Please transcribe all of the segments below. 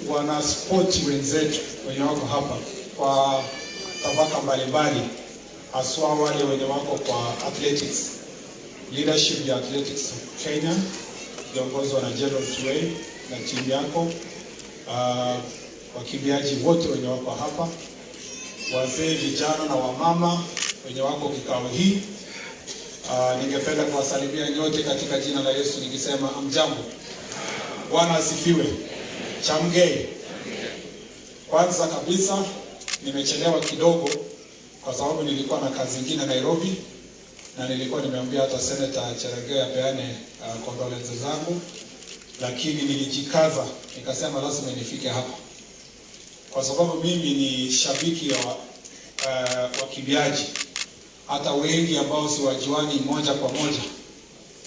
wana sport wenzetu wenye wako hapa kwa tabaka mbalimbali, haswa wale wenye wako kwa athletics, leadership ya athletics Kenya, viongozwa na Gerald Tuwei na timu yako, wakimbiaji wote wenye wako hapa, wazee, vijana na wamama wenye wako kikao hii. Ningependa kuwasalimia nyote katika jina la Yesu nikisema amjambo. Bwana asifiwe. Chamgei. Kwanza kabisa nimechelewa kidogo kwa sababu nilikuwa na kazi nyingine Nairobi, na nilikuwa nimeambia hata Senator Cherargei apeane condolences zangu, lakini nilijikaza nikasema lazima nifike hapa kwa sababu mimi ni shabiki wa wakimbiaji. Hata wengi ambao si wajuani moja kwa moja,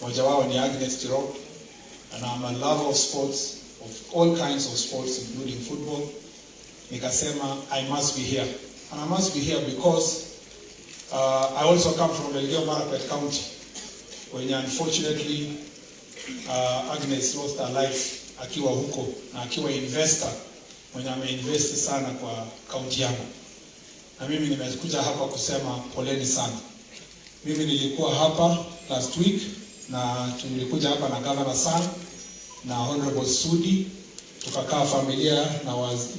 moja wao ni Agnes Tirop, and I'm a lover of sports, of all kinds of sports including football. Nikasema I must be here, and I must be here because I also come from Elgeyo Marakwet County, where unfortunately Agnes lost her life akiwa huko, na akiwa investor mwenye ameinvest sana kwa county yangu. Na mimi nimekuja hapa kusema poleni sana. Mimi nilikuwa hapa last week na tulikuja hapa na Governor Sang na Honorable Sudi, tukakaa familia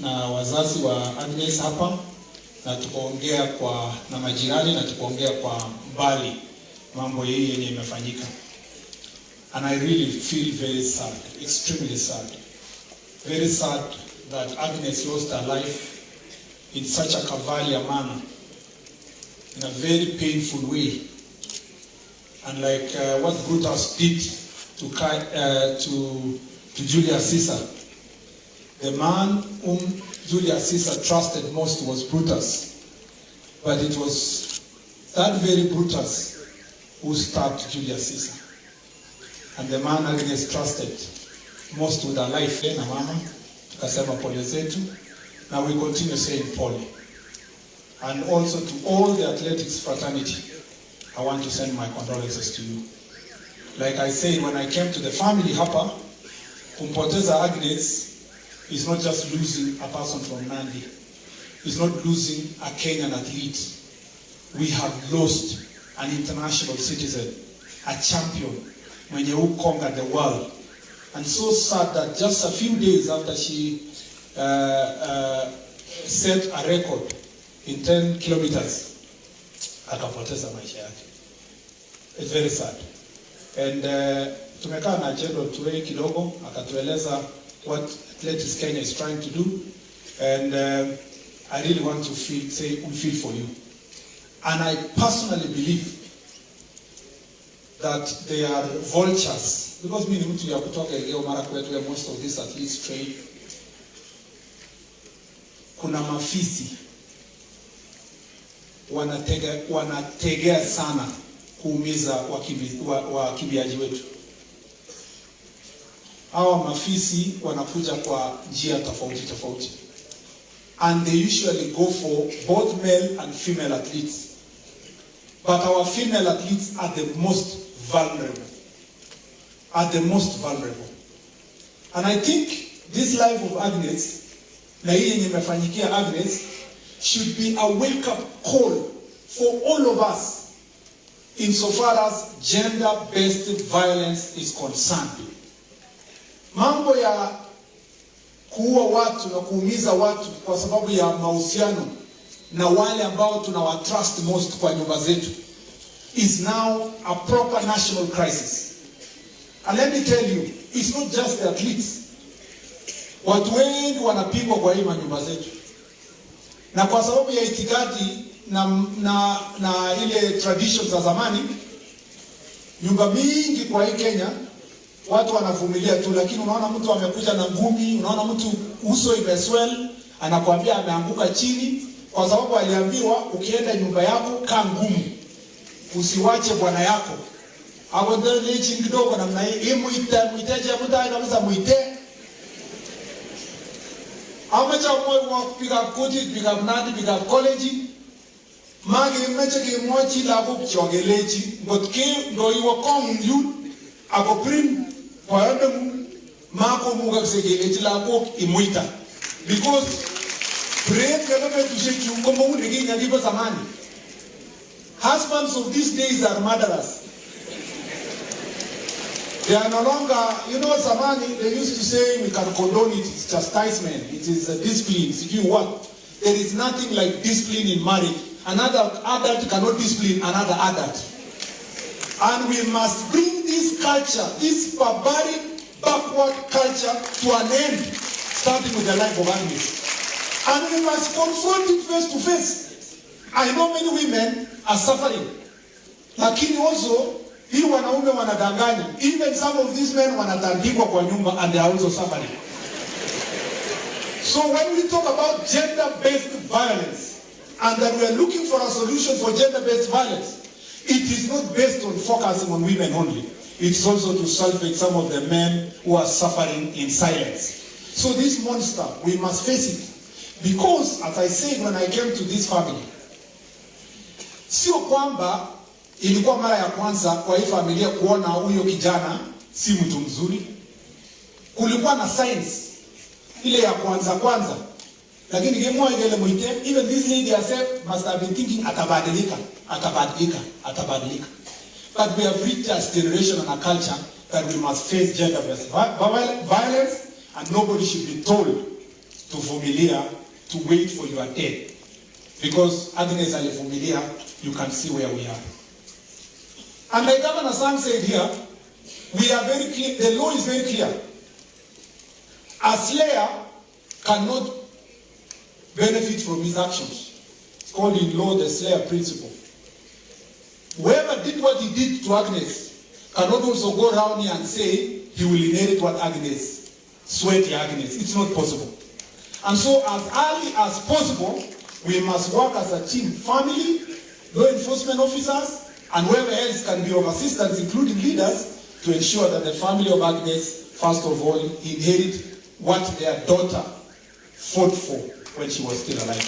na wazazi wa Agnes hapa, na tukaongea na majirani, na tukaongea kwa mbali mambo hii yenye imefanyika. And I really feel very sad, extremely sad. Very sad that Agnes lost her life in such a cavalier manner, in a very painful way. And like what Brutus did to Julius Caesar, the man whom Julius Caesar trusted most was Brutus. But it was that very Brutus who stabbed Julius Caesar. And the man Agnes trusted most with her life, na mama, tukasema pole zetu. Now we continue saying pole. And also to all the athletics fraternity, I want to send my condolences to you. Like I said, when I came to the family hapa, kumpoteza Agnes is not just losing a person from Nandi. It's not losing a Kenyan athlete. We have lost an international citizen, a champion, mwenye who conquered the world. And so sad that just a few days after she set a record in 10 kilometers, akapoteza maisha yake. It's very sad. And tumekaa na General Tuwei kidogo, akatueleza what Athletics Kenya is trying to do, and I really want to feel for you. And I personally believe that they are vultures, because mimi ni mtu ya kutoka Elgeyo Marakwet where most of these athletes train. Kuna mafisi wanategea sana kuumiza wakimbiaji wetu. Hawa mafisi wanakuja kwa njia tofauti, and they usually go for both male and female athletes. But our female athletes are the most vulnerable. And I think this life of Agnes, na hii yenye imefanyikia Agnes, should be a wake-up call for all of us insofar as gender-based violence is concerned. Mambo ya kuua watu na kuumiza watu kwa sababu ya mahusiano na wale ambao tunawatrust most kwa nyumba zetu is now a proper national crisis. And let me tell you, it's not just the athletes. Watu wengi wanapigwa kwa hii manyumba zetu. Na kwa sababu ya itikadi na ile traditions za zamani, nyumba mingi kwa hii Kenya watu wanavumilia tu, lakini unaona mtu amekuja na ngumi, unaona mtu uso imeswell, anakuambia ameanguka chini kwa sababu aliambiwa ukienda nyumba yako kaa ngumu, usiwache bwana yako. Hapo ndio chini kidogo namna hii, muiteje mtu kabisa muite. Amacha kwa piga koti, piga mnadi, piga college. Magi meche ki mochi la ko chogelechi, ngotke ndo iwo kong yu ako prim kwa ndo mako muga segelechi la ko imuita. Because husbands of these days are murderers. They are no longer, you know, Samani, they used to say we can condone it, it's chastisement, it is a discipline. If you what? There is nothing like discipline in marriage. Another adult cannot discipline another adult. And we must bring this culture, this barbaric, backward culture to an end, starting with the life of Agnes. And we must confront it face to face. I know many women are suffering. Lakini also, hii wanaume wanadanganya. Even some of these men wanatandikwa kwa nyumba and they are also suffering. So when we talk about gender-based violence and that we are looking for a solution for gender-based violence, it is not based on focusing on women only. It's also to salvage some of the men who are suffering in silence. So this monster, we must face it. Because, as I said when I came to this family, sio kwamba ilikuwa mara ya kwanza kwa hii familia kuona huyo kijana si mtu mzuri. Kulikuwa na signs ile ya kwanza. Lakini gemwa ile muite, even this lady herself must have been thinking atabadilika. But we have reached a generation and a culture that we must face gender-based violence, and nobody should be told to vumilia, to wait for your death. Because Agnes alivumilia, you can see where we are. And like Governor Sam said here, we are very clear, the law is very clear. A slayer cannot benefit from his actions. It's called in law the slayer principle. Whoever did what he did to Agnes cannot also go around here and say he will inherit what Agnes, sweaty Agnes. It's not possible. And so as early as possible, we must work as a team, family, law enforcement officers, and whoever else can be of assistance, including leaders, to ensure that the family of Agnes, first of all, inherit what their daughter fought for when she was still alive.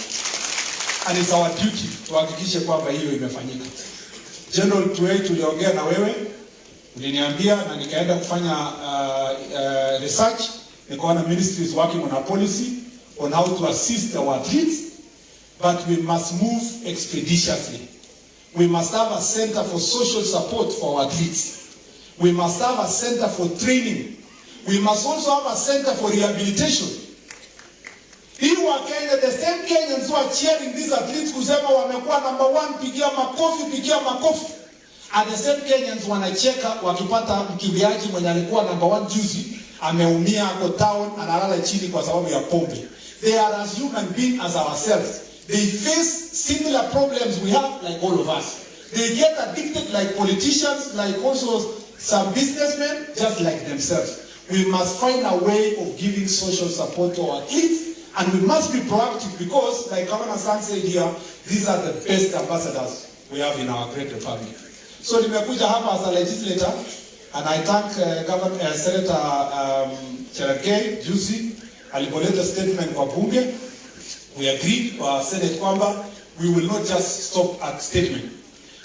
And it's our duty to hakikisha kwamba hiyo imefanyika. General Tuwei, tuliongea na wewe, uliniambia na nikaenda kufanya research. Nikaona ministry is working on a policy on how to assist our athletes, but we must move expeditiously. We must have a center for social support for our athletes. We must have a center for training. We must also have a center for rehabilitation. Hii wa Kenya, the same Kenyans who are cheering these athletes kusema wamekuwa number 1, pigia makofi. And the same Kenyans wanacheka wakipata mkimbiaji mwenye alikuwa number 1 juzi, ameumia ako town, analala chini kwa sababu ya pombe. They are as human beings as ourselves. They face similar problems we have like all of us. They get addicted like politicians, like also some businessmen, just like themselves. We must find a way of giving social support to our kids, and we must be proactive because, like Governor San said here, these are the best ambassadors we have in our great republic. So nimekuja hapa as a legislator, and I thank Senator Cherargei juzi alipoleta statement kwa bunge. We agreed for Senate kwamba we will not just stop at statement.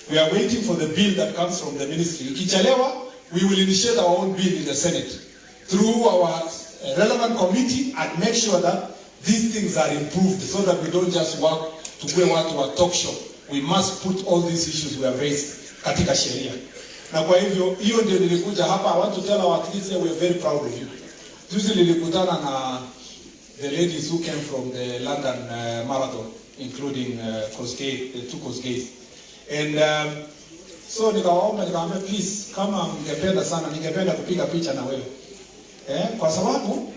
We are waiting for the bill that comes from the ministry. Ikichelewa, we will initiate our own bill in the Senate through our relevant committee and make sure that these things are improved so that we don't just work to go out to a talk show. We must put all these issues we have raised katika sheria. Na kwa hivyo, hiyo ndio nilikuja hapa. I want to tell our athletes we are very proud of you. Juzi nilikutana na the ladies who came from the London Marathon, including Kosgei, the 2 Kosgeis. And so nikawaambia please, kama mngependa sana, ningependa kupiga picha na wewe. Kwa sababu